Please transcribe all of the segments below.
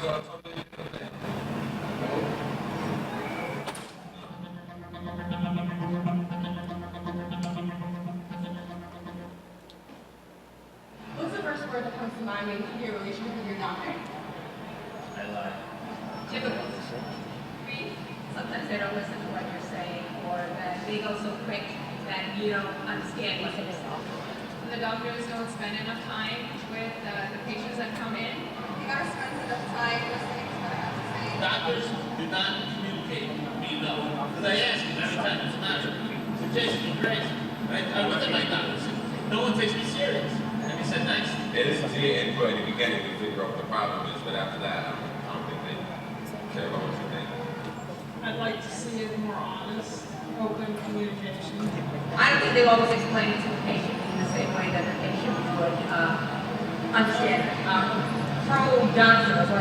What's the first word that comes to mind when you hear your relationship with your doctor? I lie. Typical. Grief. Sometimes they don't listen to what you're saying, or that they go so quick that you don't understand what they're saying. The doctors don't spend enough time with the patients that come in. You gotta spend enough time listening to what I have to say. Doctors do not communicate with me, no. Because I ask them every time it's not. So Jason, you're crazy. I look at my doctor. No one takes me serious. And he said, nice. It is to your input in the beginning to figure out what the problem is, but after that, I don't think they care about what you think. I'd like to see it more honest, open communication. I don't think they always explain it to the patient in the same way that the patient would understand. Pro-doctor, or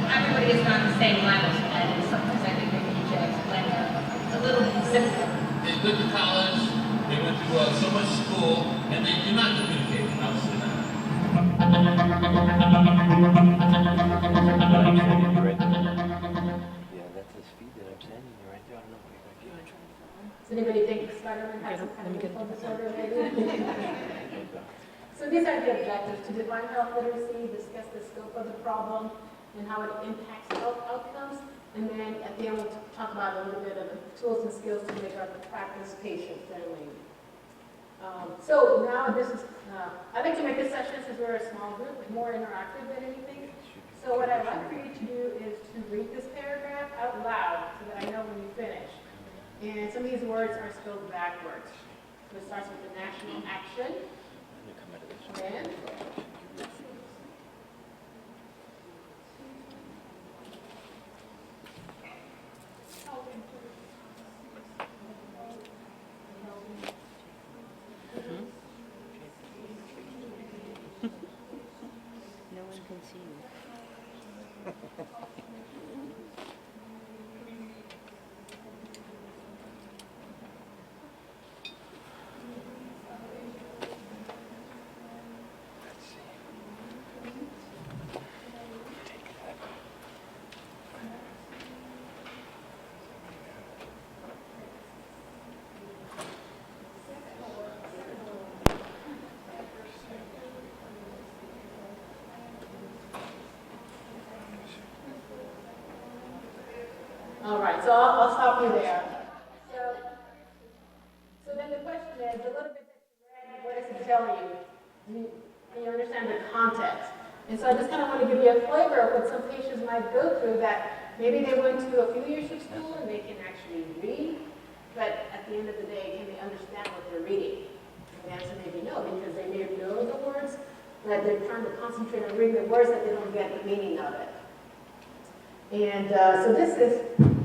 everybody is not the same level, and sometimes I think they need to explain it a little simpler. They went to college, they went to so much school, and they do not communicate. Obviously not. Yeah, that's his feed that I'm sending you right there. I don't know what you're going to do. Does anybody think Spider-Man has some kind of mental disorder maybe? So these are the objectives: to define health literacy, discuss the scope of the problem and how it impacts health outcomes, and then at the end we'll talk about a little bit of the tools and skills to make our practice patient-friendly. So now this is, I'd like to make this session, since we're a small group, more interactive than anything. So what I'd like for you to do is to read this paragraph out loud so that I know when you finish. And some of these words are spelled backwards. So it starts with the national action. Then, No one can see you. all right, so I'll stop you there. So then the question is, a little bit that you read, what is it telling you? Can you understand the context? And so I just kind of want to give you a flavor of what some patients might go through, that maybe they went to a few years of school and they can actually read, but at the end of the day, can they understand what they're reading? And the answer may be no, because they may know the words, but they're trying to concentrate on reading the words that they don't get the meaning of it. And so this is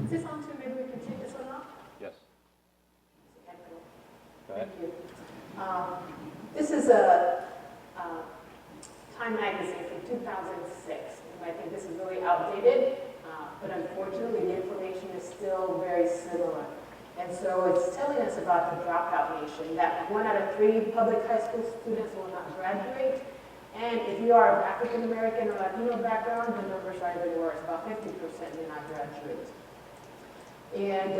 this on to, maybe we can take this one off? Yes. Thank you. This is a Time magazine from 2006. I think this is really outdated, but unfortunately the information is still very similar. And so it's telling us about the dropout nation, that 1 out of 3 public high school students will not graduate. And if you are of African American or Latino background, the numbers are even worse. About 50% may not graduate. And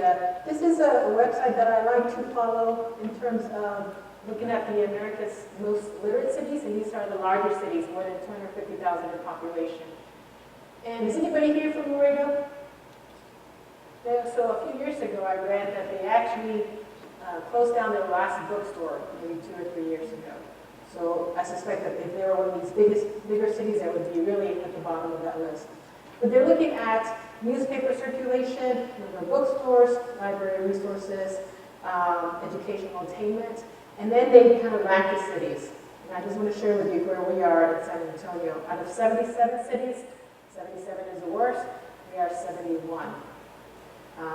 this is a website that I like to follow in terms of looking at the America's most literate cities, and these are the larger cities, more than 250,000 in population. And is anybody here from Laredo? Yeah, so a few years ago, I read that they actually closed down their last bookstore maybe 2 or 3 years ago. So I suspect that if they were one of these bigger cities, that would be really at the bottom of that list. But they're looking at newspaper circulation, number of bookstores, library resources, educational attainment, and then they kind of rank the cities. And I just want to share with you where we are in San Antonio. Out of 77 cities, 77 is the worst. We are 71.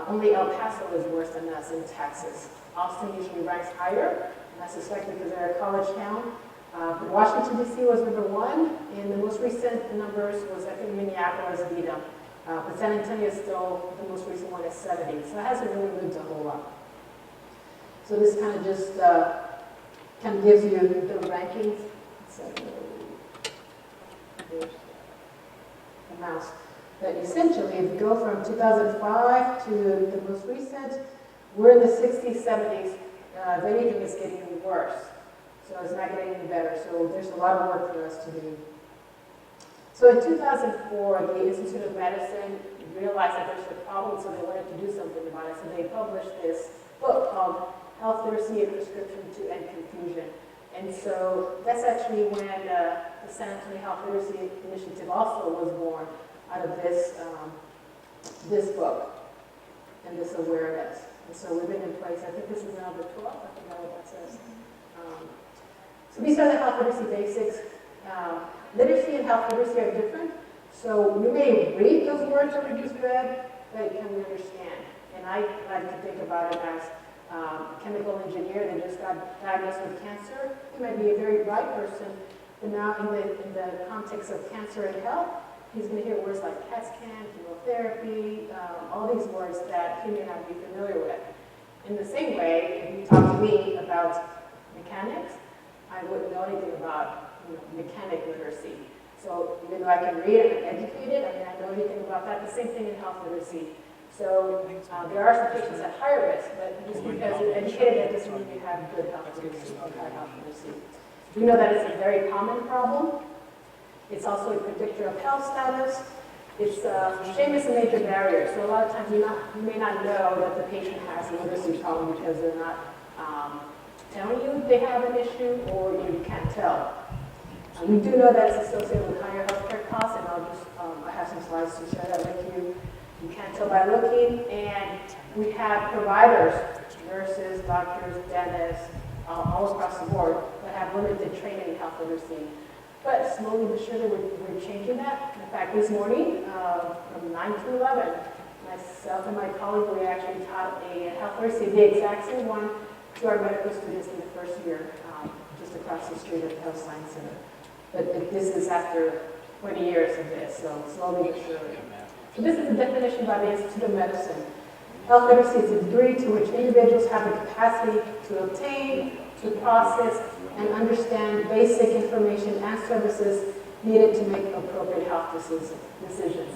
Only El Paso is worse than us in Texas. Austin usually ranks higher, and I suspect because they're a college town. But Washington, D.C. was number 1, and the most recent numbers was, I think, Minneapolis beat them. But San Antonio is still, the most recent one is 70, so it hasn't really moved a whole lot. So this kind of just kind of gives you the rankings. So there's the mouse. But essentially, if you go from 2005 to the most recent, we're in the 60s, 70s. If anything, it's getting worse. So it's not getting any better. So there's a lot of work for us to do. So in 2004, the Institute of Medicine realized that there's a problem, so they wanted to do something about it. So they published this book called Health Literacy and Prescription to End Confusion. And so that's actually when the San Antonio Health Literacy Initiative also was born out of this, this book and this awareness. And so we've been in place, I think this is number 12, I forgot what that says. So these are the health literacy basics. Literacy and health literacy are different. So you may read those words that we just read, but can we understand? And I like to think about it as a chemical engineer that just got diagnosed with cancer. He might be a very bright person, but now in the context of cancer and health, he's going to hear words like CAT scan, chemotherapy, all these words that he may not be familiar with. In the same way, if you talk to me about mechanics, I wouldn't know anything about mechanic literacy. So even though I can read and I'm educated, I mean, I know anything about that. The same thing in health literacy. So there are some patients at higher risk, but just because you're educated, that doesn't mean you have good health literacy or high health literacy. We know that it's a very common problem. It's also a predictor of health status. It's shame is a major barrier. So a lot of times you may not know that the patient has a literacy problem because they're not telling you they have an issue, or you can't tell. We do know that it's associated with higher healthcare costs, and I have some slides to share that with you. You can't tell by looking, and we have providers, nurses, doctors, dentists, all across the board that have limited training in health literacy. But slowly but surely we're changing that. In fact, this morning, from 9 to 11, myself and my colleague, we actually taught a health literacy, the exact same one, to our medical students in the first year, just across the street at the Health Science Center. But this is after 20 years of this, so slowly but surely. So this is the definition by the Institute of Medicine. Health literacy is a degree to which individuals have the capacity to obtain, to process, and understand basic information and services needed to make appropriate health decisions.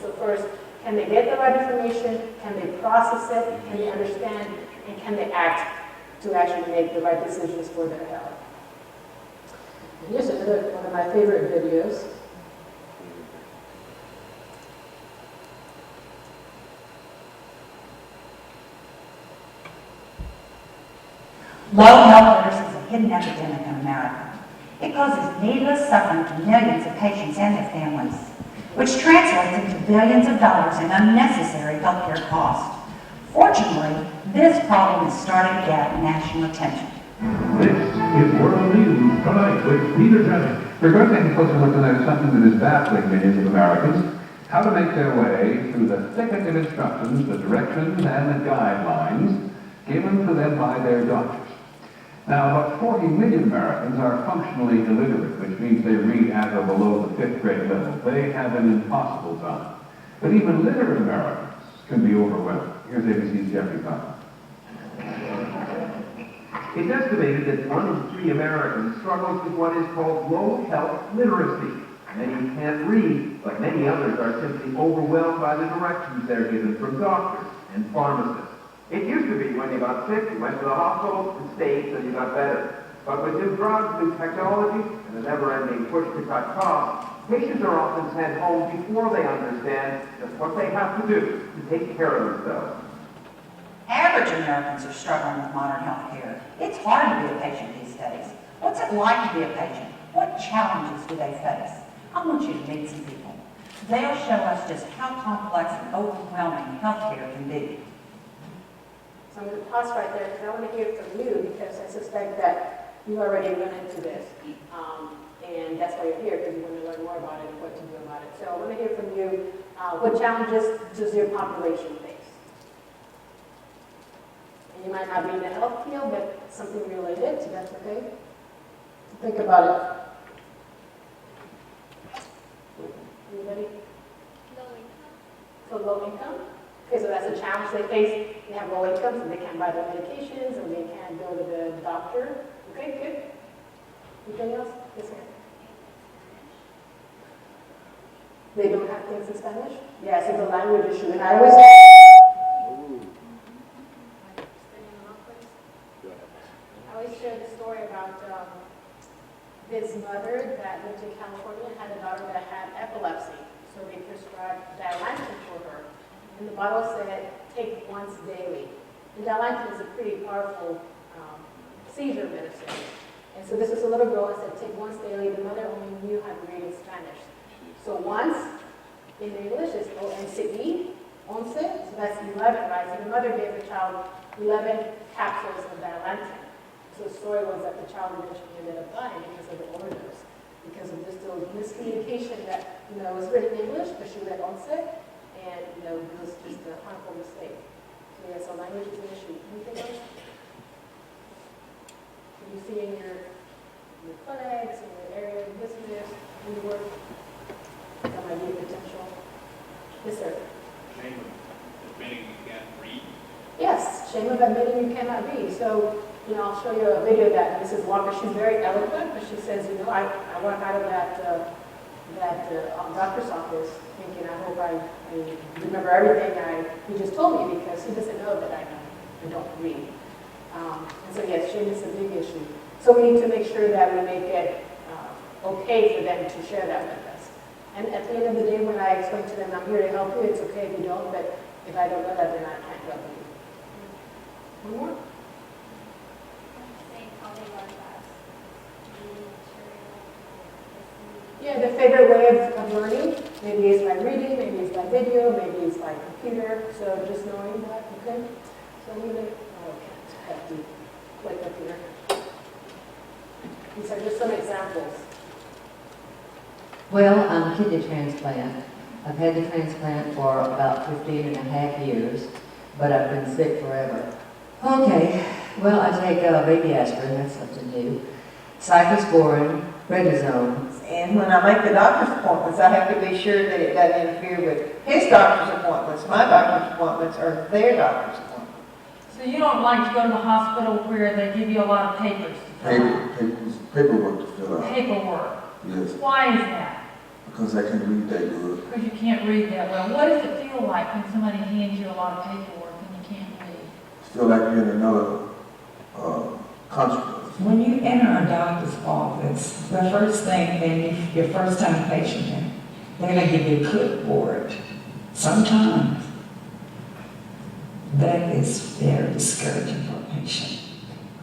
So first, can they get the right information? Can they process it? Can they understand? And can they act to actually make the right decisions for their health? And here's another one of my favorite videos. Low health literacy is a hidden epidemic in America. It causes needless suffering to millions of patients and their families, which translates into billions of dollars in unnecessary healthcare costs. Fortunately, this problem is starting to get national attention. This is World News Tonight with Peter Jennings. We're going to take a closer look tonight at something that is baffling millions of Americans: how to make their way through the thicket of instructions, the directions, and the guidelines given to them by their doctors. Now, about 40 million Americans are functionally illiterate, which means they read at or below the 5th grade level. They have an impossible time. But even literate Americans can be overwhelmed. Here's ABC's Jeffrey Cohen. It's estimated that 1 in 3 Americans struggles with what is called low health literacy. Many can't read, but many others are simply overwhelmed by the directions they're given from doctors and pharmacists. It used to be when you got sick, you went to the hospital and stayed till you got better. But with new drugs, new technology, and a never-ending push to cut costs, patients are often sent home before they understand just what they have to do to take care of themselves. Average Americans are struggling with modern health care. It's hard to be a patient these days. What's it like to be a patient? What challenges do they face? I want you to meet some people. They'll show us just how complex and overwhelming healthcare can be. So I'm going to pause right there because I want to hear from you, because I suspect that you already run into this. And that's why you're here, because you want to learn more about it and what to do about it. So I want to hear from you. What challenges does your population face? And you might not be in the health field, but something related, so that's okay. Think about it. Anybody? Low income. So low income? Okay, so that's a challenge they face. They have low income, so they can't buy their medications, or they can't go to the doctor. Okay, good. Anything else? Yes, ma'am. They don't have things in Spanish? Yes, it's a language issue, and I always... I always share the story about this mother that lived in California and had a daughter that had epilepsy. So they prescribed Dilantin for her. And the bottle said, take once daily. And Dilantin is a pretty powerful seizure medicine. And so this was a little girl that said, take once daily. The mother only knew how to read in Spanish. So once in English is O-N-C-E, once, so that's 11, right? So the mother gave the child 11 capsules of Dilantin. So the story was that the child eventually ended up dying because of the overdose, because of this little miscommunication that, was written in English, but she read once, and, it was just a harmful mistake. So yeah, so language is an issue. Anything else? Do you see in your clinics, in your area of business, in your work, that might be a potential? Yes, sir. Shame of admitting you can't read. Yes, shame of admitting you cannot read. So, I'll show you a video that Mrs. Walker, she's very eloquent, but she says, I walk out of that doctor's office thinking, I hope I remember everything he just told me, because he doesn't know that I don't read. And so yes, shame is a big issue. So we need to make sure that we make it okay for them to share that with us. And at the end of the day, when I explain to them, I'm here to help you, it's okay if you don't, but if I don't know that, then I can't help you. One more? Yeah, the favorite way of learning, maybe it's by reading, maybe it's by video, maybe it's by computer, so just knowing that, okay? So I'm going to, I have to click up here. These are just some examples. Well, I'm a kidney transplant. I've had the transplant for about 15 and a half years, but I've been sick forever. Okay, well, I take baby aspirin, that's something new. Cyclosporin, prednisone. And when I make the doctor's appointments, I have to be sure that it doesn't interfere with his doctor's appointments, my doctor's appointments, or their doctor's appointments. So you don't like to go to the hospital where they give you a lot of papers to fill out? Paperwork to fill out. Paperwork. Yes. Why is that? Because I can read that good. Because you can't read that well. What does it feel like when somebody hands you a lot of paperwork and you can't read? I feel like you're in another country. When you enter a doctor's office, the first thing, and your first time patient, they're going to give you a clipboard. Sometimes that is very discouraging for a patient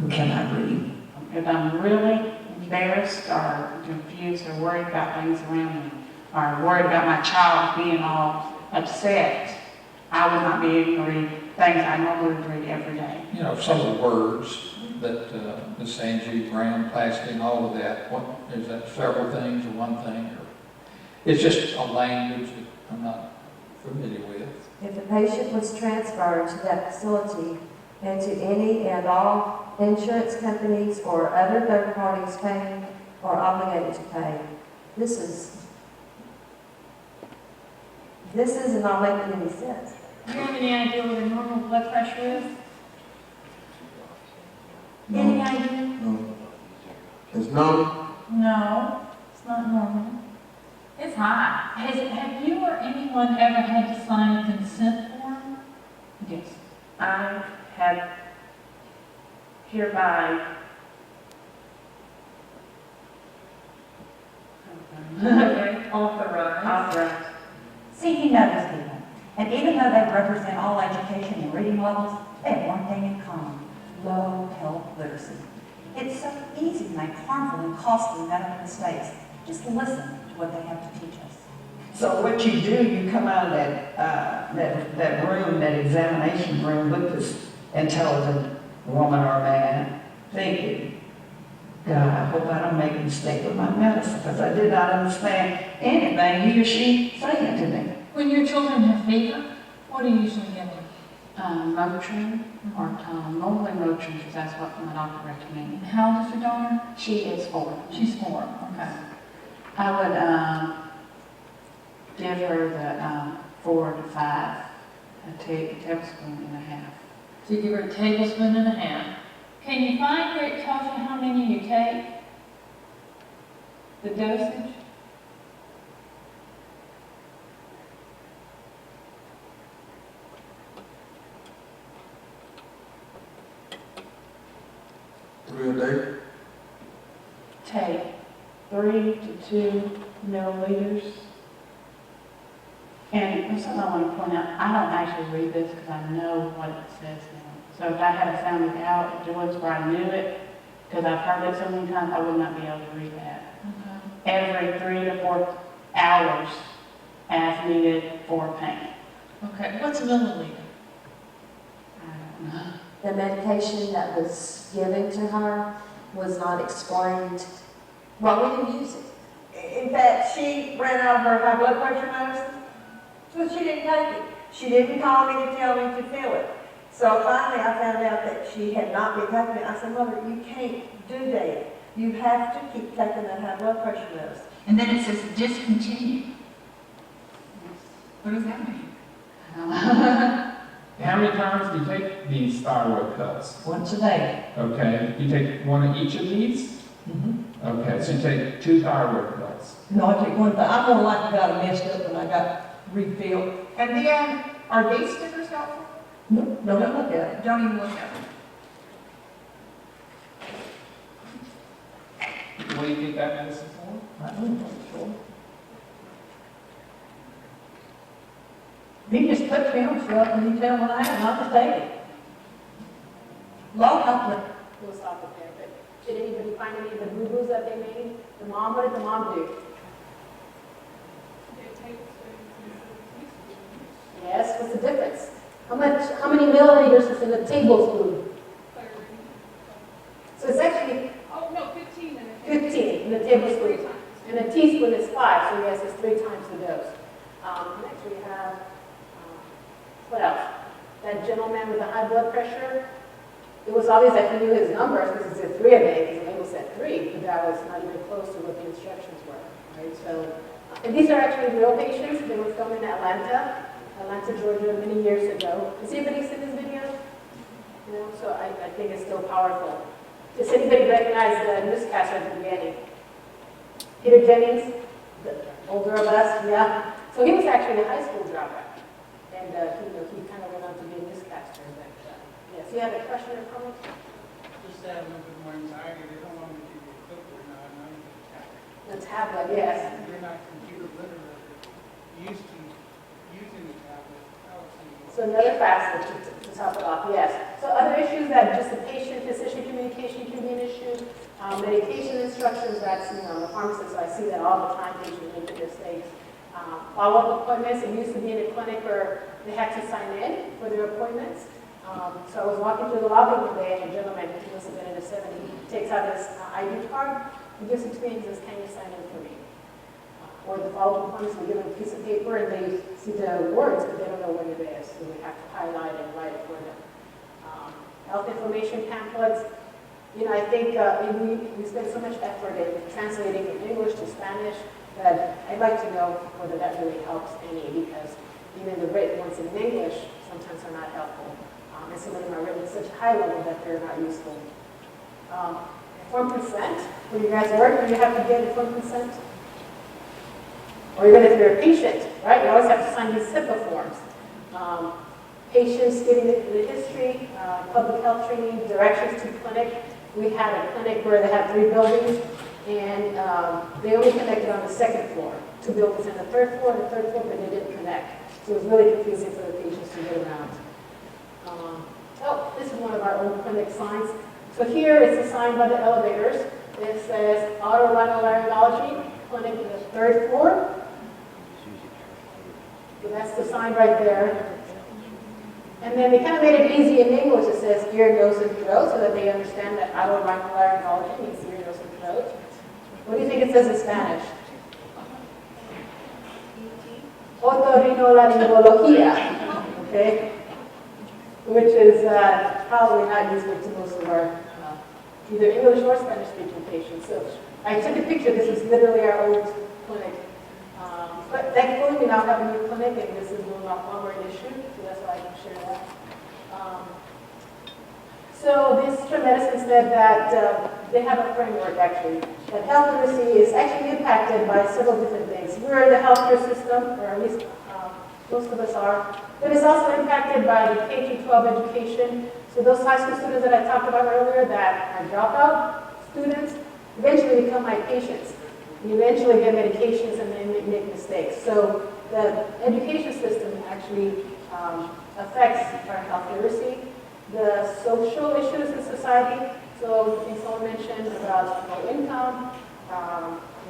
who cannot read. If I'm really embarrassed or confused or worried about things around me, or worried about my child being all upset, I would not be able to read things I normally read every day. Some of the words that Ms. Angie, gram, plastic, all of that, is that several things or one thing? Or it's just a language that I'm not familiar with. If the patient was transferred to that facility and to any and all insurance companies or other third parties paying or obligated to pay, this isn't all making any sense. Do you have any idea what a normal blood pressure is? No. Any idea? No. It's normal? No, it's not normal. It's high. Have you or anyone ever had to sign a consent form? Yes. I have hereby authorized. See, he knows people. And even though they represent all education and reading levels, they have one thing in common: low health literacy. It's so easy to make harmful and costly medical mistakes. Just listen to what they have to teach us. So what you do, you come out of that room, that examination room, with this intelligent woman or man, thinking, God, I hope I don't make a mistake with my medicine, because I did not understand anything he or she saying to me. When your children have fever, what do you usually give them? Motrin, or normally Motrin, because that's what my doctor recommended. How old is your daughter? She is 4. She's 4, okay. I would give her the 4 to 5, a tablespoon and a half. So you give her a tablespoon and a half. Can you find where it tells you how many you take? The dosage? a day? Take 3 to 2 milliliters. And there's something I want to point out. I don't actually read this because I know what it says now. So if I had found it out, it was where I knew it, because I've heard it so many times, I would not be able to read that. Every 3 to 4 hours as needed for pain. Okay, what's a milliliter? I don't know. The medication that was given to her was not explained. Well, we didn't use it. In fact, she ran out of her high blood pressure medicine, so she didn't take it. She didn't call me to tell me to fill it. So finally, I found out that she had not been taking it. I said, Mother, you can't do that. You have to keep taking that high blood pressure medicine. And then it says discontinue. What does that mean? How many times do you take these thyroid pills? Once a day. Okay, you take one of each of these? Okay, so you take 2 thyroid pills. No, I take one. I'm more likely got it messed up when I got refilled. And then, are these stickers helpful? No, don't look at it. Don't even look at them. What do you get that medicine for? I don't know for. He just puts me on stuff and he tells me I have not to take it. Law company. We'll stop it there, but did anybody find any of the boo-boos that they made? The mom, what did the mom do? Yes, what's the difference? How many milliliters is in a tablespoon? So it's actually Oh, no, 15 and a 15 in a tablespoon. And a teaspoon is 5, so yes, it's 3 times the dose. Next we have, what else? That gentleman with the high blood pressure. It was obvious that he knew his numbers because it said 3 a day, because the label said 3, but that was not even close to what the instructions were, right? So, and these are actually real patients. They were filmed in Atlanta, Georgia, many years ago. Has anybody seen this video? You know, so I think it's still powerful. Does anybody recognize the newscaster at the beginning? Peter Jennings, the older of us, yeah. So he was actually a high school dropout, and he kind of went on to be a newscaster. But yes, you had a question or comment? Just have a little bit more anxiety. They don't want me to give you a clipboard now. I know you have The tablet, yes. You're not computer literate. Used to using the tablet. So another facet to top it off, yes. So other issues that just the patient-physician communication can be an issue. Medication instructions, that's, I'm a pharmacist, so I see that all the time, patients making mistakes. Follow-up appointments, it used to be in a clinic where they had to sign in for their appointments. So I was walking through the lobby one day, and a gentleman, he must have been in his 70s, he takes out his ID card, he gives it to me, and he says, can you sign in for me? Or the follow-up appointments, we give them a piece of paper, and they see the words, but they don't know what it is, so we have to highlight and write it for them. Health information pamphlets, I think we spend so much effort in translating from English to Spanish that I'd like to know whether that really helps any, because even the written ones in English sometimes are not helpful. And some of them are written at such a high level that they're not useful. Informed consent, when you guys work, do you have to get informed consent? Or even if you're a patient, right? You always have to sign these HIPAA forms. Patients giving the history, public health training, directions to clinic. We had a clinic where they had 3 buildings, and they only connected on the 2nd floor. 2 buildings on the 3rd floor, but they didn't connect. So it was really confusing for the patients to get around. This is one of our old clinic signs. So here it's a sign by the elevators. It says otorhinolaryngology clinic in the 3rd floor. So that's the sign right there. And then they kind of made it easy in English. It says ear, nose, and throat, so that they understand that otorhinolaryngology means ear, nose, and throat. What do you think it says in Spanish? Otorhinolaryngología. Okay? Which is probably not useful to most of our either English or Spanish-speaking patients. So I took a picture. This is literally our old clinic. But thankfully, we now have a new clinic, and this is no longer an issue, so that's why I can share that. So this medicine said that they have a framework, actually, that health literacy is actually impacted by several different things. We're in the healthcare system, or at least Most of us are. But it's also impacted by the K-12 education. So those high school students that I talked about earlier that are dropout students eventually become my patients. You eventually get medications and then make mistakes. So the education system actually affects our health literacy. The social issues in society. So I think someone mentioned about low income.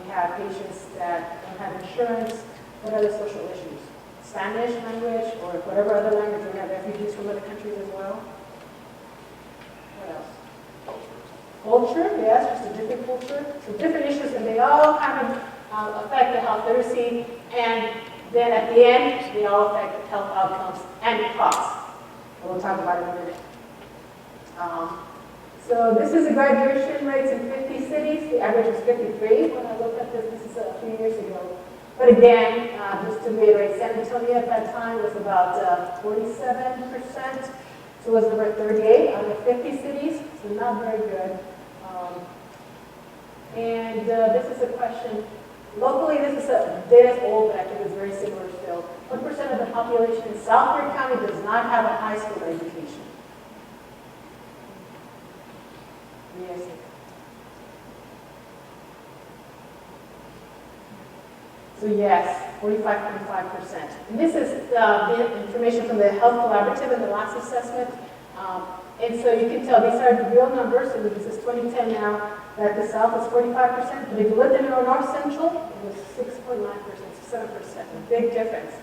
We have patients that don't have insurance. What other social issues? Spanish language or whatever other language. We have refugees from other countries as well. What else? Culture, yes, just a different culture. So different issues, and they all kind of affect the health literacy. And then at the end, they all affect health outcomes and costs. We'll talk about it in a minute. So this is the graduation rates in 50 cities. The average was 53 when I looked at this. This is a few years ago. But again, just to reiterate, San Antonio at that time was about 47%. So it was number 38 out of 50 cities. So not very good. And this is a question. Locally, this is a data is old, but I think it's very similar still. What percent of the population in South Bend County does not have a high school education? Yes. So yes, 45.5%. And this is the information from the Health Collaborative and the last assessment. And so you can tell these are the real numbers. So this is 2010 now. That the South is 45%. But if you look at the North Central, it was 6.9%, 7%. A big difference.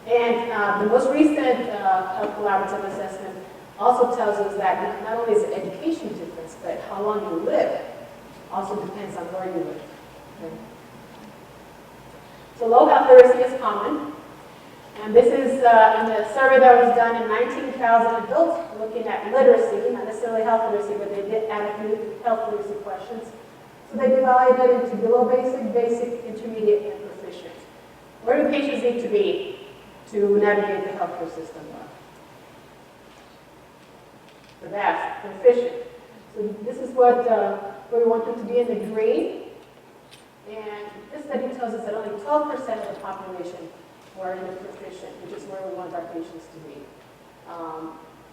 And the most recent Health Collaborative assessment also tells us that not only is the education difference, but how long you live also depends on where you live. Okay. So low health literacy is common. And this is in the survey that was done in 19,000 adults looking at literacy, not necessarily health literacy, but they did add a few health literacy questions. So they divided it into below basic, basic, intermediate, and proficient. Where do patients need to be to navigate the healthcare system? So that's proficient. So this is what we want them to be in the green. And this study tells us that only 12% of the population were in the proficient, which is where we want our patients to be.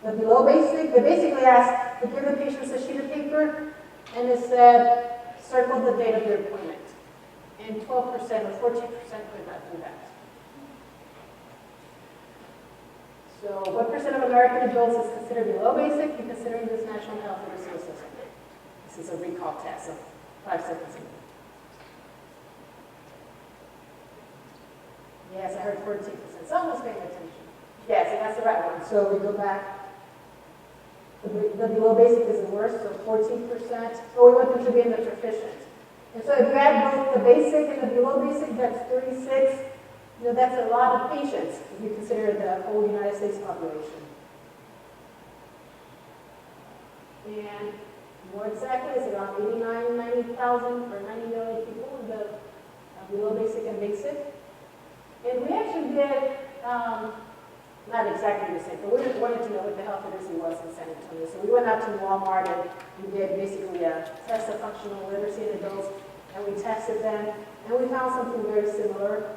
The below basic, they basically asked to give the patients a sheet of paper, and it said, circle the date of your appointment. And 12% or 14% could not do that. So what percent of American adults is considered below basic in considering this National Health Literacy Assessment? This is a recall test, so 5 seconds. Yes, I heard 14%. Someone's paying attention. Yes, and that's the right one. So we go back. The below basic is the worst, so 14%. So we want them to be in the proficient. And so if you add both the basic and the below basic, that's 36. You know, that's a lot of patients if you consider the whole United States population. And more exactly, it's around 89, 90,000 or 90 million people in the below basic and basic. And we actually did, not exactly the same, but we just wanted to know what the health literacy was in San Antonio. So we went out to Walmart and we did basically a test of functional literacy in adults, and we tested them, and we found something very similar.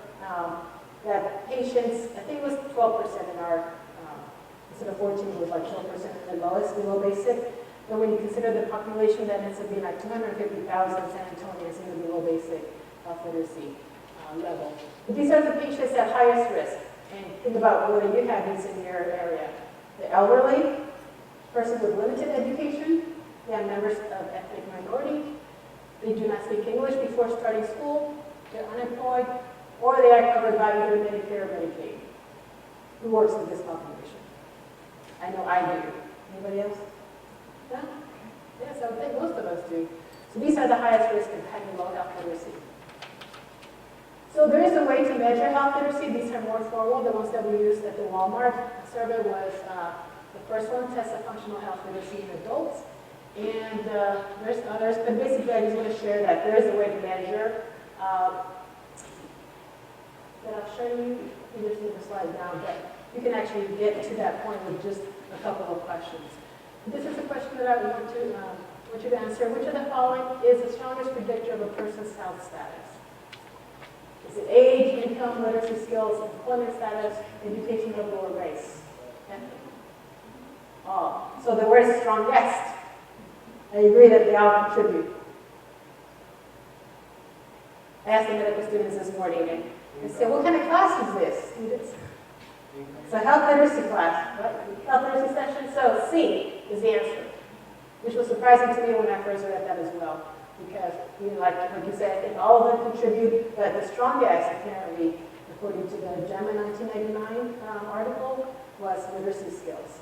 That patients, I think it was 12% in our, instead of 14, it was like 12% in the lowest below basic. But when you consider the population, that ends up being like 250,000 San Antonians in the below basic health literacy level. But these are the patients at highest risk. And think about whether you have these in your area. The elderly, person with limited education, they have members of ethnic minority, they do not speak English before starting school, they're unemployed, or they are covered by either Medicare or Medicaid. Who works with this population? I know I do. Anybody else? No? Yes, I would think most of us do. So these are the highest risk of having low health literacy. So there is a way to measure health literacy. These are more formal. The ones that we used at the Walmart survey was the first one, test of functional health literacy in adults. And there's others, but basically I just want to share that there is a way to measure. That I'll show you. You just need to slide down, but you can actually get to that point with just a couple of questions. This is a question that I want you to answer. Which of the following is the strongest predictor of a person's health status? Is it age, income, literacy skills, employment status, education level, or race? All. So the word is strongest. I agree that they all contribute. I asked the medical students this morning, and they said, what kind of class is this, students? It's a health literacy class, right? Health literacy session. So C is the answer, which was surprising to me when I first read that as well. Because, like you said, I think all of them contribute, but the strongest, apparently, according to the JAMA 1999 article, was literacy skills.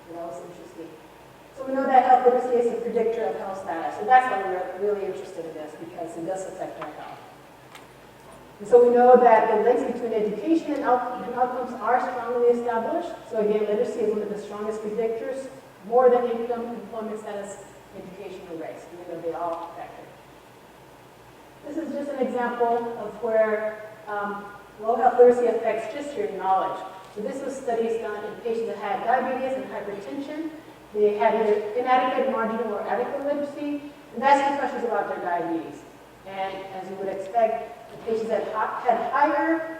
So that was interesting. So we know that health literacy is a predictor of health status. So that's why we're really interested in this, because it does affect our health. And so we know that the links between education and outcomes are strongly established. So again, literacy is one of the strongest predictors, more than income, employment status, education, and race. We know they all affect it. This is just an example of where low health literacy affects just your knowledge. So this was studies done in patients that had diabetes and hypertension. They had either inadequate, marginal, or adequate literacy, and asking questions about their diabetes. And as you would expect, the patients that had higher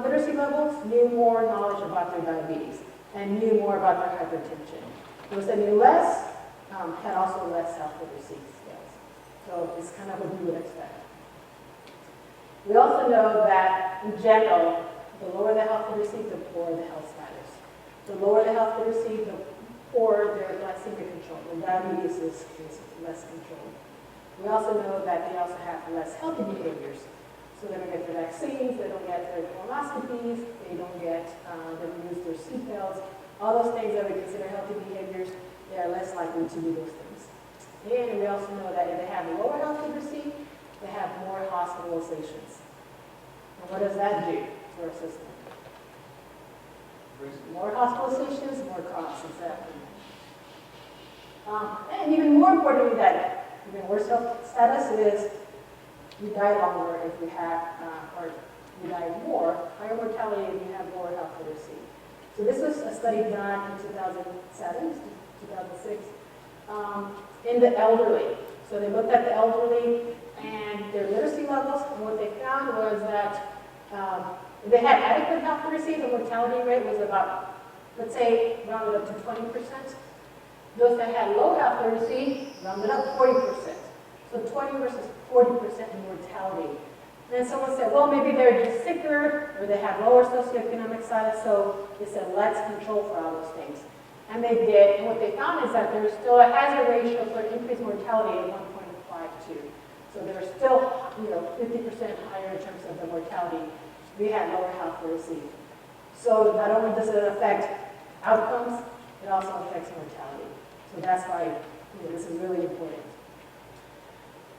literacy levels knew more knowledge about their diabetes and knew more about their hypertension. Those that knew less had also less health literacy skills. So it's kind of what you would expect. We also know that, in general, the lower the health literacy, the poorer the health status. The lower the health literacy, the poorer their glycemic control. The diabetes is less controlled. We also know that they also have less healthy behaviors. So they don't get their vaccines, they don't get their colonoscopies, they don't use their seatbelts. All those things that we consider healthy behaviors, they are less likely to do those things. And we also know that if they have lower health literacy, they have more hospitalizations. And what does that do to our system? More hospitalizations, more costs, exactly. And even more importantly, that even worse health status is you die longer if you have, or you die more, higher mortality if you have lower health literacy. So this was a study done in 2007, 2006, in the elderly. So they looked at the elderly and their literacy levels, and what they found was that if they had adequate health literacy, the mortality rate was about, let's say, rounded up to 20%. Those that had low health literacy, rounded up 40%. So 20 versus 40% in mortality. And then someone said, well, maybe they're just sicker, or they have lower socioeconomic status, so they said, let's control for all those things. And they did, and what they found is that there's still a hazard ratio for increased mortality of 1.52. So they're still, 50% higher in terms of the mortality. We had lower health literacy. So not only does it affect outcomes, it also affects mortality. So that's why this is really important.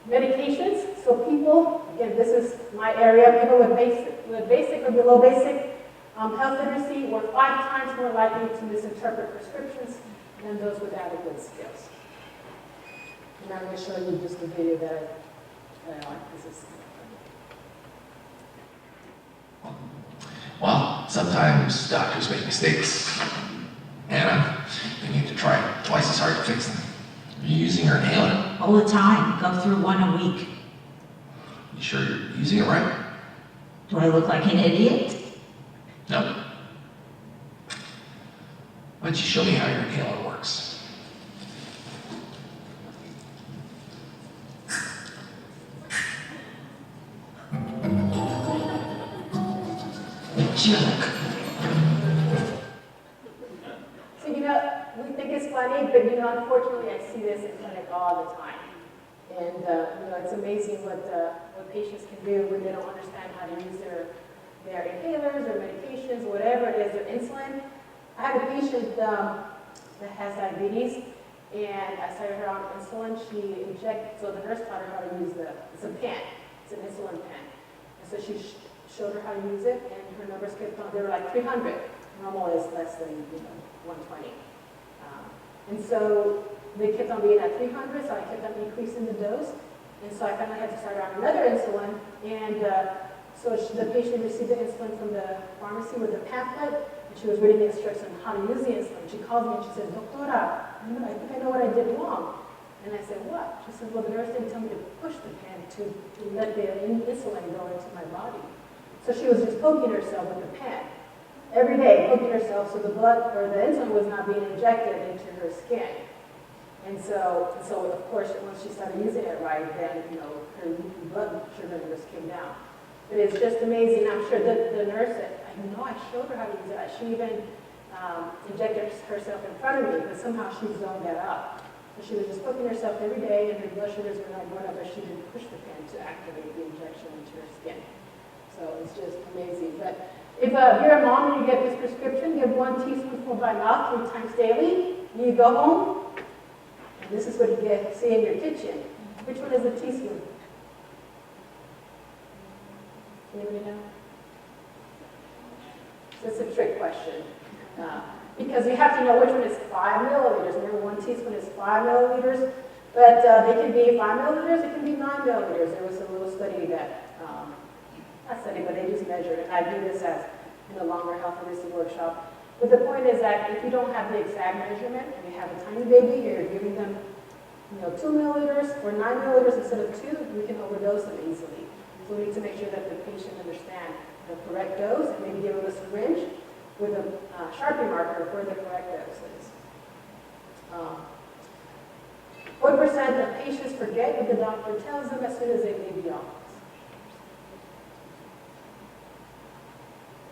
Medications. So people, again, this is my area. People with basic or below basic health literacy were 5 times more likely to misinterpret prescriptions than those with adequate skills. And I'm going to show you just a video that I like. This is Well, sometimes doctors make mistakes. Anna, they need to try twice as hard to fix them. Are you using your inhaler? All the time. Go through one a week. You sure you're using it right? Do I look like an idiot? No. Why don't you show me how your inhaler works? Jerk. So, we think it's funny, but, unfortunately, I see this in clinic all the time. And, it's amazing what patients can do when they don't understand how to use their inhalers or medications, whatever it is, their insulin. I have a patient that has diabetes, and I started her on insulin. She injected, so the nurse taught her how to use it's a pen, it's an insulin pen. And so she showed her how to use it, and her numbers kept on, they were like 300. Normal is less than, 120. And so they kept on being at 300, so I kept on increasing the dose. And so I finally had to start her on another insulin, and so the patient received the insulin from the pharmacy with a pamphlet, and she was reading the instructions on how to use the insulin. She called me and she said, Doctora, I think I know what I did wrong. And I said, what? She said, well, the nurse didn't tell me to push the pen to let the insulin go into my body. So she was just poking herself with the pen. Every day, poking herself so the blood or the insulin was not being injected into her skin. And so of course, once she started using it right, then, her blood sugar numbers came down. But it's just amazing. I'm sure the nurse said, I showed her how to use it. She even injected herself in front of me, but somehow she zoned that out. So she was just poking herself every day, and her blood sugars were not going up, but she didn't push the pen to activate the injection into her skin. So it's just amazing. But if you're a mom and you get this prescription, give 1 teaspoonful by mouth 3 times daily. You go home, and this is what you see in your kitchen. Which one is a teaspoon? Anybody know? So it's a trick question. Because you have to know which one is 5 milliliters. Remember, 1 teaspoon is 5 milliliters, but they can be 5 milliliters, it can be 9 milliliters. There was a little study that, not study, but they just measured, and I do this as in a longer health literacy workshop. But the point is that if you don't have the exact measurement, and you have a tiny baby, you're giving them 2 milliliters or 9 milliliters instead of 2, we can overdose them easily. So we need to make sure that the patient understands the correct dose, and maybe give them a syringe with a Sharpie marker for the correct doses. What % of patients forget what the doctor tells them as soon as they leave the office?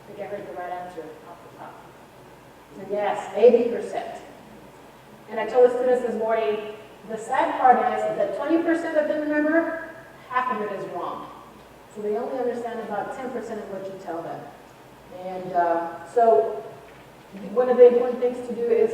I think I heard the right answer off the top. So yes, 80%. And I told the students this morning, the sad part is that 20% of them remember, half of it is wrong. So they only understand about 10% of what you tell them. And so one of the important things to do is,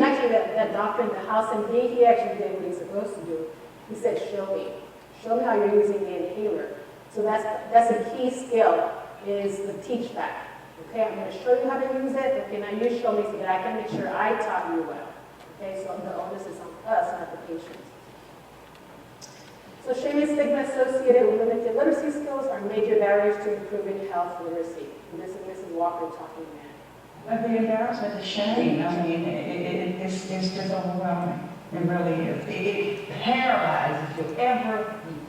actually that doctor in the house, and he actually did what he's supposed to do. He said, show me how you're using the inhaler. So that's a key skill, is the teach back. Okay, I'm going to show you how to use it. Okay, now you show me so that I can make sure I taught you well. Okay, so the onus is on us, not the patient. So shame and stigma associated with limited literacy skills are major barriers to improving health literacy. And this is Mrs. Walker talking now. The embarrassment, the shame, I mean, it's just overwhelming. It really is. It paralyzes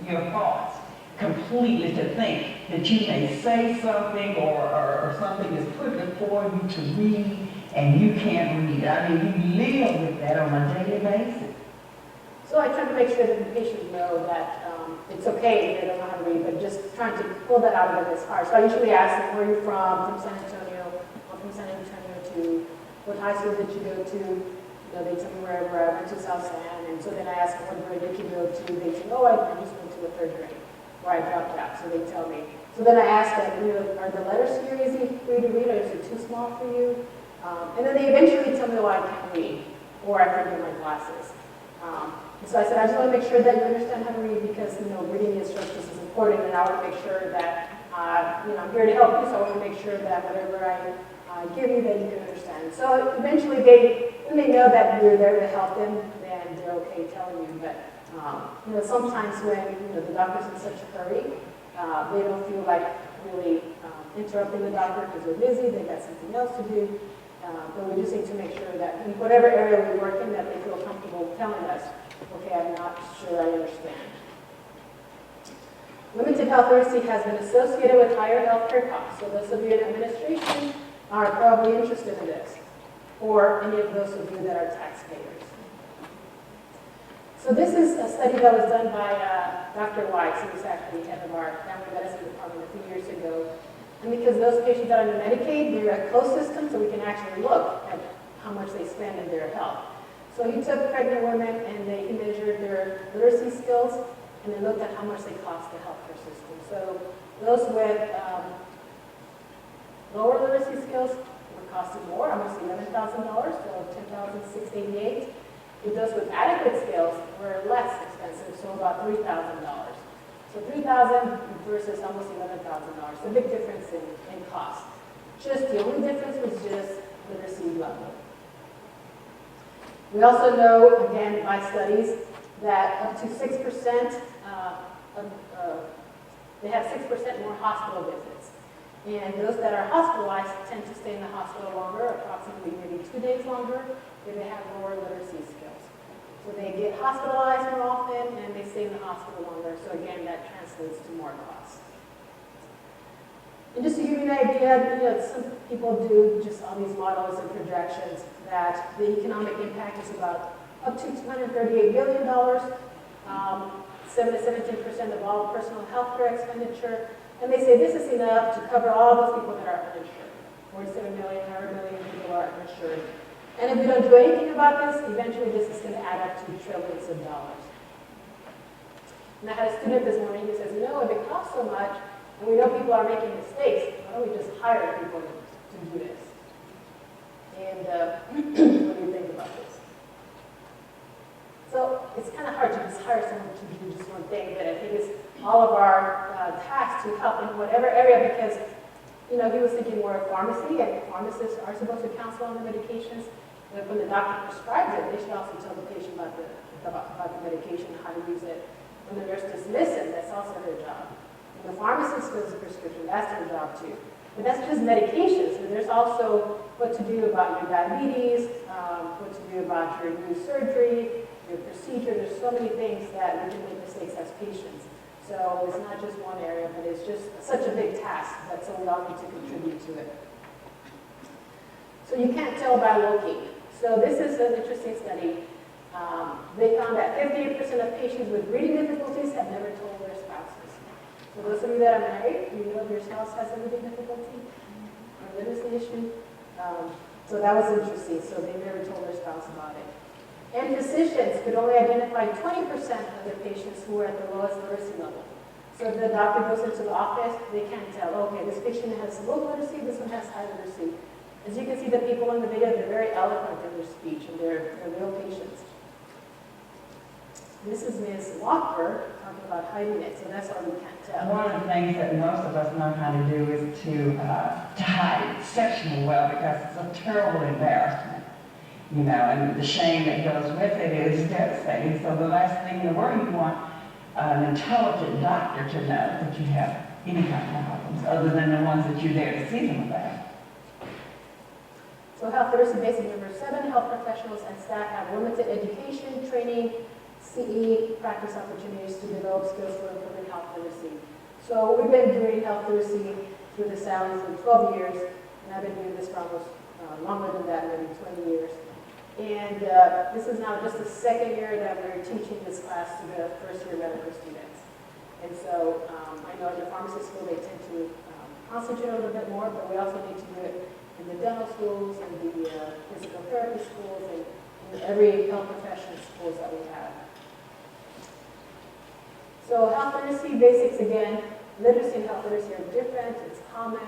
your thoughts completely to think that you may say something or something is put before you to read and you can't read. I mean, you live with that on a daily basis. So I try to make sure that the patients know that it's okay if they don't know how to read, but just trying to pull that out of them is hard. So I usually ask them, where are you from San Antonio, or from San Antonio to what high school did you go to? They tell me wherever I went to South San, and so then I ask them, what grade did you go to? They say, oh, I just went to the 3rd grade, where I dropped out, so they tell me. So then I ask them, are the letters here easy for you to read, or is it too small for you? And then they eventually tell me, oh, I can't read, or I forget my glasses. So I said, I just want to make sure that you understand how to read, because reading the instructions is important, and I want to make sure that I'm here to help you. So I want to make sure that whatever I give you, that you can understand. So eventually, when they know that you're there to help them, then they're okay telling you. But sometimes when the doctor's in such a hurry, they don't feel like really interrupting the doctor because they're busy. They got something else to do. But we just need to make sure that in whatever area we work in, that they feel comfortable telling us, okay, I'm not sure I understand. Limited health literacy has been associated with higher healthcare costs. So those of you in administration are probably interested in this, or any of those of you that are taxpayers. So this is a study that was done by Dr. Weiss, who was actually head of our family medicine department a few years ago. And because those patients that are under Medicaid, they're a closed system, so we can actually look at how much they spend in their health. So he took pregnant women and he measured their literacy skills, and they looked at how much they cost the healthcare system. So those with lower literacy skills were costing more, almost $11,000, so $10,688. With those with adequate skills were less expensive, so about $3,000. So $3,000 versus almost $11,000. A big difference in cost. Just the only difference was just literacy level. We also know, again, by studies, that up to 6%, they have 6% more hospital visits. And those that are hospitalized tend to stay in the hospital longer, approximately maybe 2 days longer, if they have lower literacy skills. So they get hospitalized more often and they stay in the hospital longer. So again, that translates to more costs. And just to give you an idea, some people do just all these models and projections that the economic impact is about up to $238 billion, 7 to 17% of all personal health care expenditure. And they say this is enough to cover all those people that are uninsured. 47 million, however million people are uninsured. And if we don't do anything about this, eventually this is going to add up to trillions of dollars. And I had a student this morning who says, if it costs so much, and we know people are making mistakes, why don't we just hire people to do this? And what do you think about this? So it's kind of hard to just hire someone to do just one thing, but I think it's all of our tasks to help in whatever area, because he was thinking more of pharmacy, and pharmacists are supposed to counsel on the medications. But when the doctor prescribes it, they should also tell the patient about the medication, how to use it. When the nurse dismisses, that's also their job. When the pharmacist fills the prescription, that's their job too. But that's just medications. And there's also what to do about your diabetes, what to do about your new surgery, your procedure. There's so many things that we can make mistakes as patients. So it's not just one area, but it's just such a big task that so we all need to contribute to it. So you can't tell by looking. So this is an interesting study. They found that 58% of patients with reading difficulties have never told their spouses. So those of you that are married, you know if your spouse has a reading difficulty or literacy issue. So that was interesting. So they never told their spouse about it. And physicians could only identify 20% of their patients who were at the lowest literacy level. So if the doctor goes into the office, they can't tell, okay, this patient has low literacy, this one has high literacy. As you can see, the people in the video, they're very eloquent in their speech, and they're real patients. This is Ms. Walker talking about hiding it, so that's why we can't tell. One of the things that most of us know how to do is to hide exceptionally well, because it's a terrible embarrassment. And the shame that goes with it is devastating. So the last thing in the world, you want an intelligent doctor to know that you have any kind of problems, other than the ones that you're there to see them about. So health literacy basic number 7, health professionals and staff have limited education, training, CE, practice opportunities to develop skills for improving health literacy. So we've been doing health literacy through the SAL for 12 years, and I've been doing this for almost longer than that, maybe 20 years. And this is now just the second year that we're teaching this class to the first-year medical students. And so I know in the pharmacy school they tend to concentrate a little bit more, but we also need to do it in the dental schools and the physical therapy schools and in every health profession schools that we have. So health literacy basics again, literacy and health literacy are different, it's common,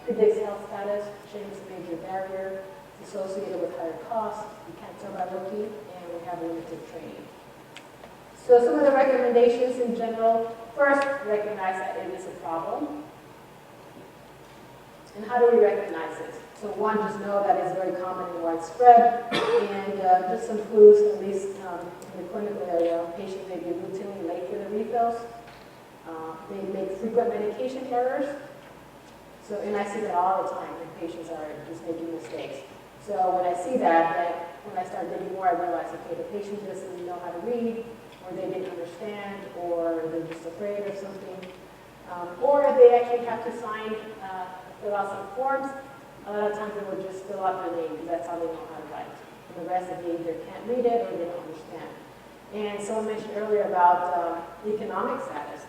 predicts health status, shame is a major barrier, it's associated with higher costs, you can't tell by looking, and we have limited training. So some of the recommendations in general, first, recognize that it is a problem. And how do we recognize it? So one, just know that it's very common and widespread, and just some clues, at least in the clinical area, patients may be routinely late for their refills. They make frequent medication errors. So, and I see that all the time when patients are just making mistakes. So when I see that, when I start digging more, I realize, okay, the patient doesn't know how to read, or they didn't understand, or they're just afraid of something. Or if they actually have to fill out some forms, a lot of times they will just fill out their name because that's how they know how to write. And the rest of they either can't read it or they don't understand. And someone mentioned earlier about economic status.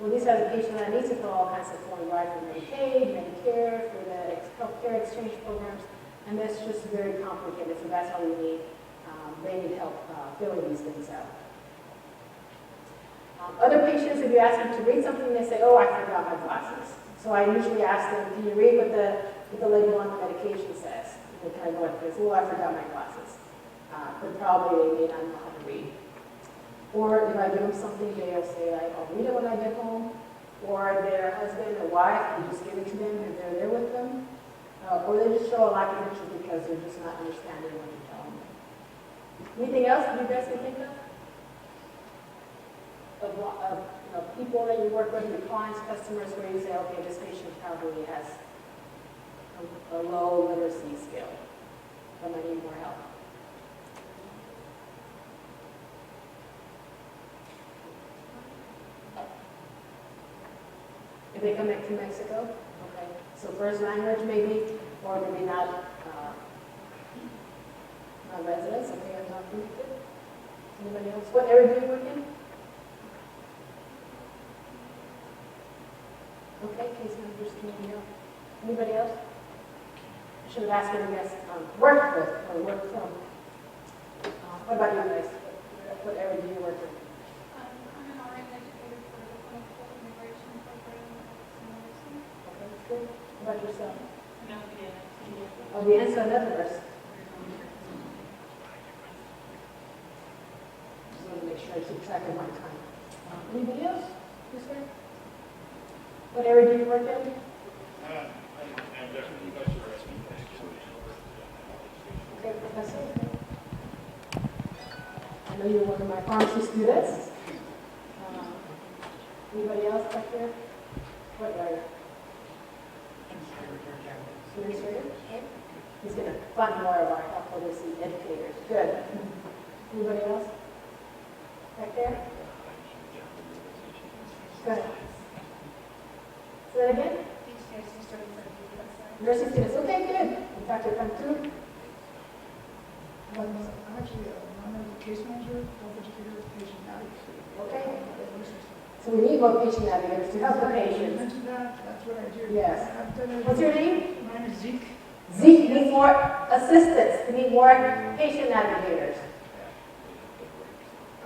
Well, these are the patients that need to fill all kinds of forms, right, for Medicaid, Medicare, for the healthcare exchange programs, and that's just very complicated. So that's why we need, they need help filling these things out. Other patients, if you ask them to read something, they say, oh, I forgot my glasses. So I usually ask them, can you read what the label on the medication says? And they kind of go like this, oh, I forgot my glasses. But probably they may not know how to read. Or if I give them something, they'll say, I'll read it when I get home. Or their husband or wife, you just give it to them if they're there with them. Or they just show a lack of interest because they're just not understanding what you tell them. Anything else that you guys can think of? Of people that you work with, your clients, customers, where you say, okay, this patient probably has a low literacy skill, but I need more help. If they come back to Mexico? Okay. So first language maybe, or maybe not residents, okay, I'm not permitted. Anybody else? What area do you work in? Okay, case managers, community health. Anybody else? I should have asked what you guys work with or work from. What about you guys? What area do you work in? I'm an RN educator for the clinical immigration program at nursing. Okay, that's good. What about yourself? No, yeah. Oh, the answer, another nurse. Just want to make sure I keep track of my time. Anybody else? Yes, sir? What area do you work in? I'm definitely professor at Okay, professor. I know you're one of my pharmacy students. Anybody else back there? What area? Administrator? Okay. He's going to fund more of our health literacy educators. Good. Anybody else? Back there? Good. Say that again? Nursing students. Okay, good. In fact, you'll come through. I'm actually I'm a case manager, health educator, patient advocate. Okay. So we need more patient navigators to help the You patients. mentioned that, that's what I do. Yes. I've done it. What's your name? My name is Zeke. Zeke needs more assistants. We need more patient navigators.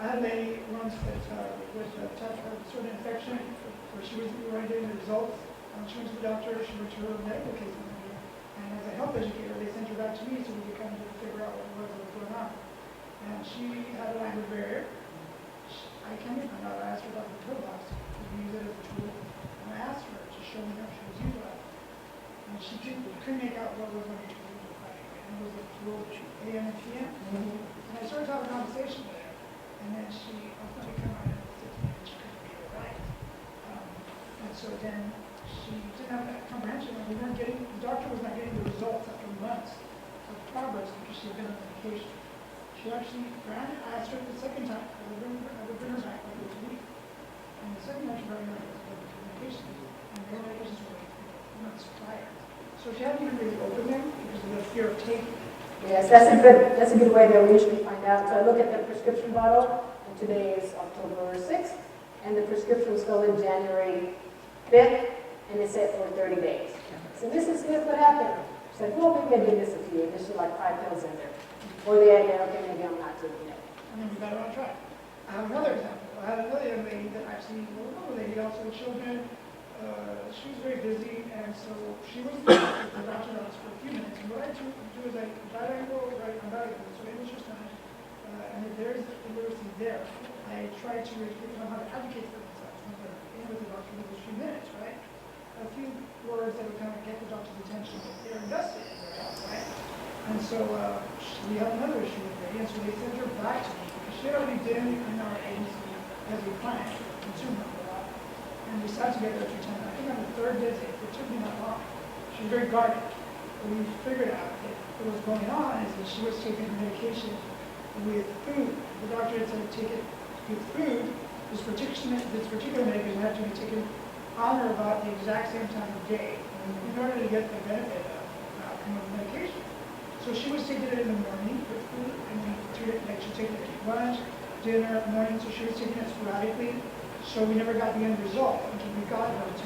I had a lady once that with a certain infection, where she wasn't really getting the results. She went to the doctor, she went to her medical case manager, and as a health educator, they sent her back to me so we could kind of figure out what was going on. And she had a language barrier. I came to find out, I asked her about the toolbox, to use it as a tool, and I asked her to show me how she was using it. And she couldn't make out what was on the tool, and it was a tool AM and PM. And I started to have a conversation with her, and then she ultimately came out and said to me that she couldn't read or write. And so then she didn't have that comprehension, and the doctor was not getting the results after months of progress because she had been on medication. She actually ran, I asked her the second time, I would bring her back like once a week. And the second time she brought her back was medication, and her medications were like months prior. So she hadn't even really opened them because of the fear of taking. Yes, that's a good way that we usually find out. So I look at the prescription bottle, and today is October 6th, and the prescription was filled in January 5th, and it said for 30 days. So this is what happened. She said, well, maybe I did this a few, there's like 5 pills in there. Or the idea, okay, maybe I'm not taking it. And then we got her on track. I have another example. I had another young lady that actually, well, another lady also with children. She was very busy, and so she was with the doctor's office for a few minutes. And what I do is I bilingual, right? I'm bilingual, so English or Spanish. And if there's literacy there, I try to educate them on how to advocate for themselves. When they're in with the doctor for those few minutes, right? A few words that would kind of get the doctor's attention if they're invested in their health, right? And so we have another issue with her, and so they sent her back to me because she had already been in our agency as a client, consumer for a while. And we sat together a few times. I think on the third visit, it took me not long. She was very guarded. But we figured out that what was going on is that she was taking medication with food. The doctor had said take it with food. This particular medication had to be taken on or about the exact same time of day in order to get the benefit of the outcome of the medication. So she was taking it in the morning with food, and we treated it like she'd take it at lunch, dinner, morning, so she was taking it sporadically. So we never got the end result until we got her to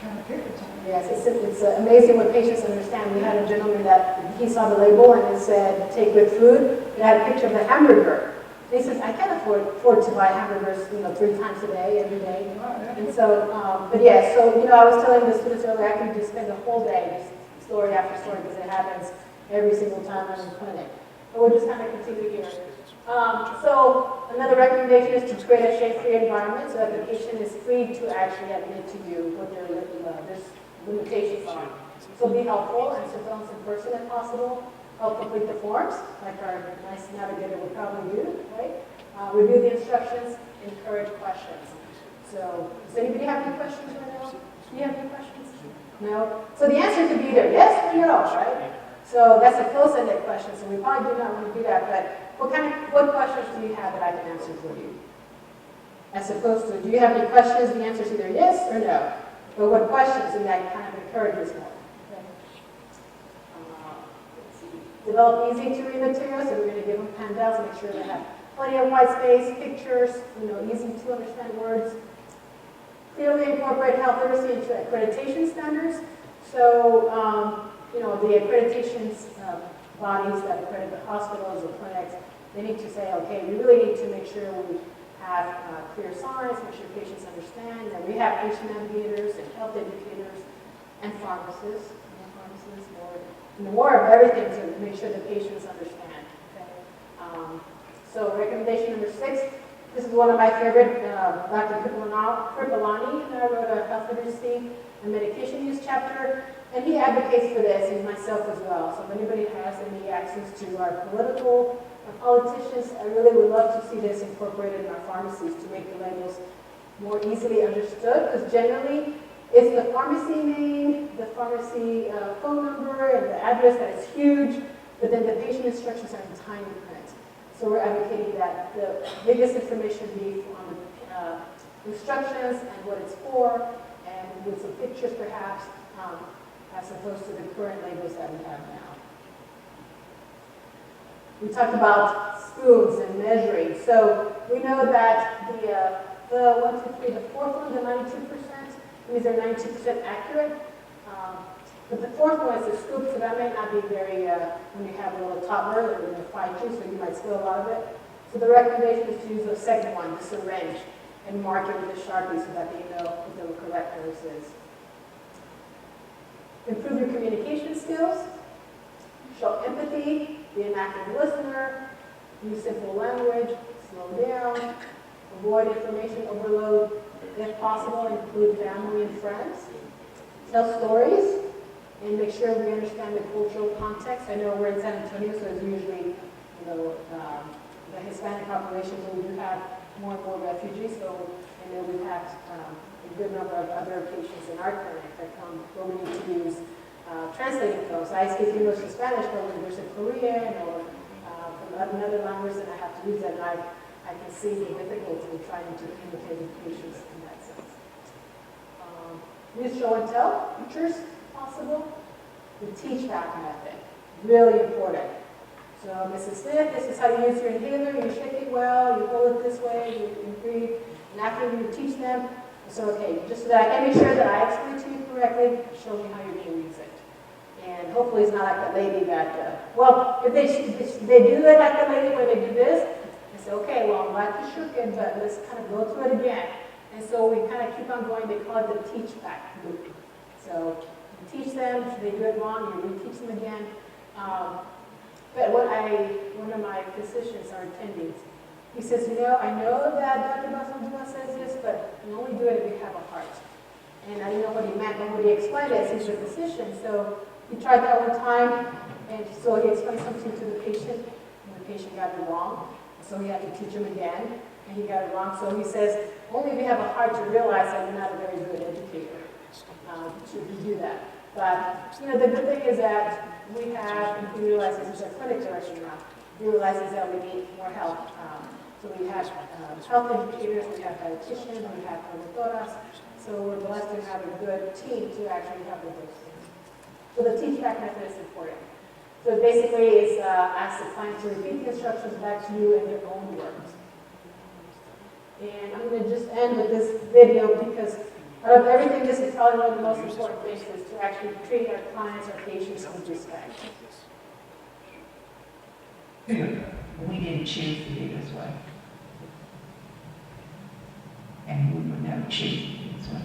kind of pick the time. Yes, it's amazing what patients understand. We had a gentleman that he saw the label and it said, take with food. It had a picture of the hamburger. And he says, I can't afford to buy hamburgers, 3 times a day, every day. And so, but yeah, so, I was telling the students earlier, I could just spend a whole day, just story after story, because it happens every single time I'm in clinic. But we'll just kind of continue here. So another recommendation is to create a shame-free environment so that the patient is free to actually admit to you what their limitations are. So be helpful and sit down in person if possible. Help complete the forms, like our nice navigator would probably do, right? Review the instructions, encourage questions. So does anybody have any questions right now? Do you have any questions? No? So the answer could be either yes or no, right? So that's a close-ended question, so we probably do not want to do that, but what questions do you have that I can answer for you? As opposed to, do you have any questions? The answer is either yes or no. but what questions, and that kind of encourages more. Okay? Let's see. Develop easy to read materials, so we're going to give them handouts, make sure they have plenty of white space, pictures, easy to understand words. Clearly incorporate health literacy into accreditation standards. So, the accreditation bodies that accredit the hospitals or clinics, they need to say, okay, we really need to make sure we have clear signs, make sure patients understand that we have patient navigators and health educators and pharmacists, more of everything to make sure the patients understand. Okay? So recommendation number 6, this is one of my favorite, Dr. Kripalani and I wrote a health literacy and medication use chapter, and he advocates for this, and myself as well. So if anybody has any access to our politicians, I really would love to see this incorporated in our pharmacies to make the labels more easily understood, because generally it's the pharmacy name, the pharmacy phone number, and the address that is huge, but then the patient instructions are in tiny print. So we're advocating that the biggest information be on the instructions and what it's for, and with some pictures perhaps, as opposed to the current labels that we have now. We talked about spoons and measuring. So we know that the fourth one, the 92%, means they're 92% accurate. But the fourth one is a scoop, so that may not be very, when you have a little toddler, they're going to fight you, so you might spill a lot of it. So the recommendation is to use the second one, the syringe, and mark it with a Sharpie so that they know what the correct dose is. Improve your communication skills, show empathy, be an active listener, use simple language, slow down, avoid information overload, if possible, include family and friends, tell stories, and make sure we understand the cultural context. I know we're in San Antonio, so it's usually, the Hispanic population, but we do have more and more refugees, so I know we have a good number of other patients in our clinic that come where we need to use translating films. I speak English and Spanish, but when there's a Korean or from another language, then I have to use that, and I can see the difficulty in trying to communicate with patients in that sense. Use show and tell pictures, possible. The teach back method, really important. So Mrs. Smith, this is how you use your inhaler, you shake it well, you hold it this way, you breathe, and after you teach them, so okay, just so that I can make sure that I explain to you correctly, show me how you're going to use it. And hopefully it's not like the lady that, if they do it like the lady where they do this, I say, okay, well, I'm glad you shook it, but let's kind of go through it again. And so we kind of keep on going, they call it the teach back loop. So you teach them, if they do it wrong, you reteach them again. But one of my physicians, our attendings, he says, I know that Dr. Basaldua says this, but you only do it if you have a heart. And I didn't know what he meant, but when he explained it, he's a physician, so he tried that one time, and so he explained something to the patient, and the patient got it wrong. So he had to teach him again, and he got it wrong. So he says, only if you have a heart to realize that you're not a very good educator to do that. But, the good thing is that we have, and he realizes there's a clinic direction now, he realizes that we need more help. So we have health educators, we have dietitians, we have promotoras. So we're blessed to have a good team to actually help with those things. So the teach back method is important. So basically it's ask the client to repeat the instructions back to you in their own words. And I'm going to just end with this video because out of everything, this is probably one of the most important things is to actually treat our clients, our patients with respect. We didn't choose to be this way. And we would never choose to be this way.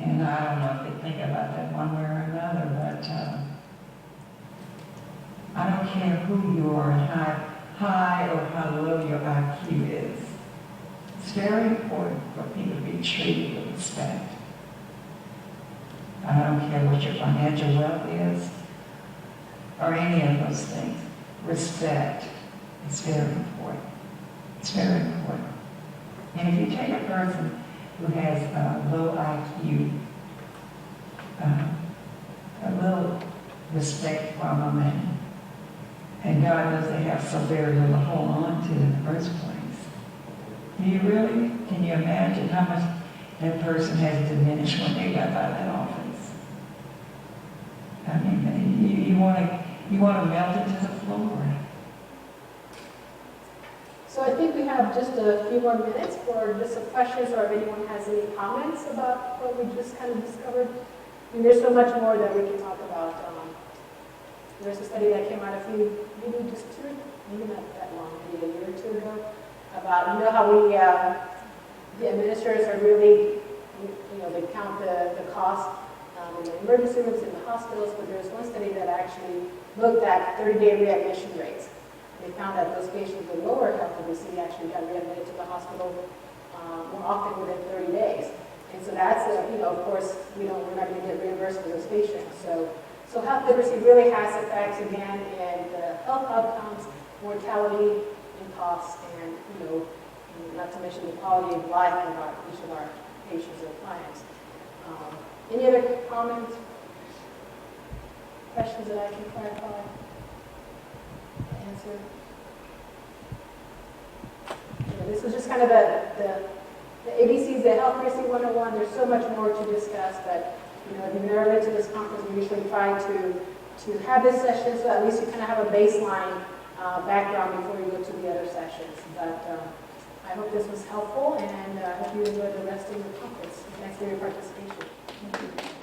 And I don't know if they think about that one way or another, but I don't care who you are and how high or how low your IQ is. It's very important for people to be treated with respect. I don't care what your financial wealth is or any of those things. Respect is very important. It's very important. And if you take a person who has a low IQ, a little respect for a man, and God knows they have so very little to hold on to in the first place. Do you really? Can you imagine how much that person has diminished when they got by that office. I mean, you want to melt it to the floor. So I think we have just a few more minutes for just some questions, or if anyone has any comments about what we just kind of discovered. I mean, there's so much more that we can talk about. There's a study that came out maybe not that long, maybe a year or two ago, about, how we, the administrators are really, they count the cost in the emergency rooms in the hospitals, but there's one study that actually looked at 30-day readmission rates. They found that those patients with lower health literacy actually got readmitted to the hospital more often within 30 days. And so that's, of course, we're not going to get reimbursed for those patients. So health literacy really has effects, again, in the health outcomes, mortality, and costs, and, not to mention the quality of life of each of our patients or clients. Any other comments, questions that I can clarify? Answer. This is just kind of the ABCs, the Health Literacy 101. There's so much more to discuss, but if you've never been to this conference, we usually try to have this session so at least you kind of have a baseline background before you go to the other sessions. But I hope this was helpful, and I hope you enjoy the rest of your conference. Thanks for your participation. Thank you.